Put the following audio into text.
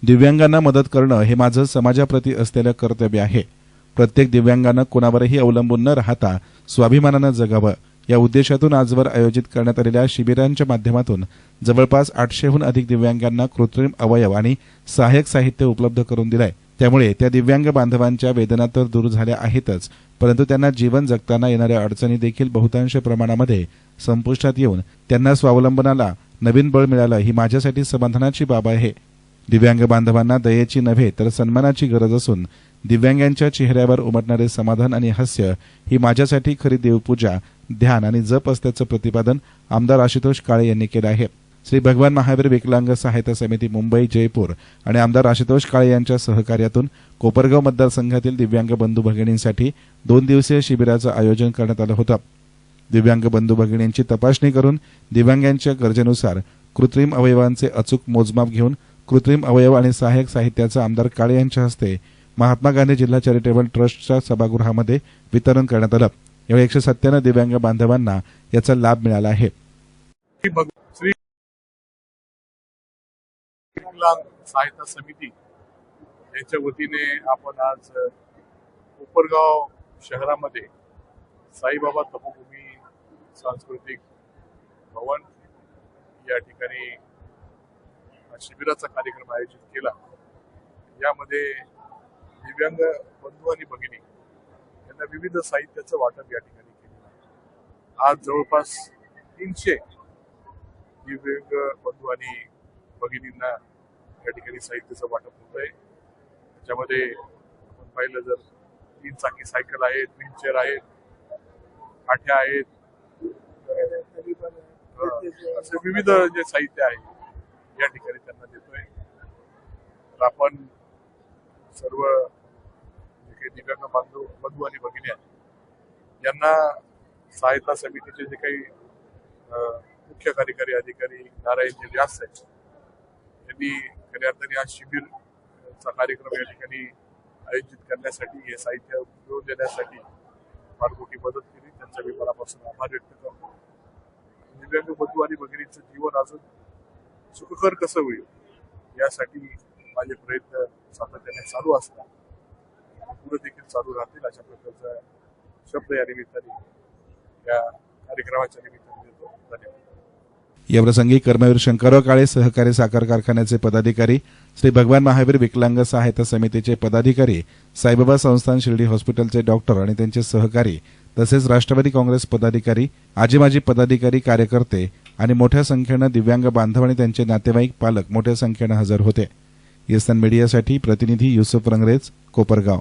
दिव्यांगांना मदत करणं हे माझं समाजाप्रती असलेलं कर्तव्य आहे. प्रत्येक दिव्यांगानं कोणावरही अवलंबून न राहता स्वाभिमानानं जगावं या उद्देशातून आजवर आयोजित करण्यात आलेल्या शिबिरांच्या माध्यमातून जवळपास 800हून अधिक दिव्यांगांना कृत्रिम अवयव आणि सहाय्यक साहित्य उपलब्ध करून दिलंय. त्यामुळे त्या दिव्यांग बांधवांच्या वेदना तर दूर झाल्या आहेतच, परंतु त्यांना जीवन जगताना येणाऱ्या अडचणी देखील बहुतांश प्रमाणामध्ये संपुष्टात येऊन त्यांना स्वावलंबनाला नवीन बळ मिळालं ही माझ्यासाठी समाधानाची बाब आहे. दिव्यांग बांधवांना दयेची नव्हे तर सन्मानाची गरज असून दिव्यांगांच्या चेहऱ्यावर उमटणारे समाधान आणि हास्य ही माझ्यासाठी खरी देवपूजा, ध्यान आणि जप असल्याचं प्रतिपादन आमदार आशुतोष काळे यांनी केलं आहे. श्री भगवान महावीर विकलांग सहायता समिती मुंबई जयपूर आणि आमदार आशुतोष काळे यांच्या सहकार्यातून कोपरगाव मतदारसंघातील दिव्यांग बंधू भगिनींसाठी 2 दिवसीय शिबिराचं आयोजन करण्यात आलं होतं. दिव्यांग बंधू भगिनींची तपासणी करून दिव्यांगांच्या गरजेनुसार कृत्रिम अवयवांचे अचूक मोजमाप घेऊन कृत्रिम अवयव आणि सहाय्यक साहित्याचं आमदार काळे यांच्या हस्ते महात्मा गांधी जिल्हा चॅरिटेबल ट्रस्टच्या सभागृहामध्ये वितरण करण्यात आलं. यावेळी 197 दिव्यांग बांधवांना याचा लाभ मिळाला आहे. श्री विकलांग सहायता समिती यांच्या वतीने आपण आज कोपरगाव शहरामध्ये साईबाबा तपोभूमी सांस्कृतिक भवन या ठिकाणी शिबिराचा कार्यक्रम आयोजित केला. यामध्ये दिव्यांग बंधू आणि भगिनी यांना विविध साहित्याचं वाटप या ठिकाणी केलं. आज जवळपास 300 दिव्यांग बंधू आणि भगिनींना या ठिकाणी साहित्याचं वाटप होत आहे. त्याच्यामध्ये आपण पाहिलं जर 3 चाकी सायकल आहेत, व्हीलचेअर आहेत, काठ्या आहेत, असे विविध जे साहित्य आहे या ठिकाणी त्यांना देतोय. तर आपण सर्व जे काही दिव्यांग बंधू आणि भगिनी आहेत यांना सहायता समितीचे जे काही मुख्य कार्यकारी अधिकारी नारायणजी व्यास आहेत यांनी खऱ्या अर्थाने आज शिबिरचा कार्यक्रम या ठिकाणी आयोजित करण्यासाठी हे साहित्य मिळवून देण्यासाठी फार मोठी मदत केली. त्यांचा मी मनापासून आभार व्यक्त करतो. दिव्यांग बंधू आणि भगिनींचं जीवन अजून सुखकर कसं होईल यासाठी माझे प्रयत्न सातत्याने चालू असतात, पुढे देखील चालू राहतील अशा प्रकारचा शब्द या निमित्ताने या कार्यक्रमाच्या निमित्ताने देतो. धन्यवाद. याप्रसंगी कर्मवीर शंकरराव काळे सहकारी साखर कारखान्याचे पदाधिकारी, श्री भगवान महावीर विकलांग सहायता समितीचे पदाधिकारी, साईबाबा संस्थान शिर्डी हॉस्पिटलचे डॉक्टर आणि त्यांचे सहकारी तसेच राष्ट्रवादी काँग्रेस पदाधिकारी, आजी माजी पदाधिकारी, कार्यकर्ते आणि मोठ्या संख्येनं दिव्यांग बांधव आणि त्यांचे नातेवाईक, पालक मोठ्या संख्येनं हजर होते. येसन मीडियासाठी प्रतिनिधी युसुफ रंगरेज, कोपरगाव.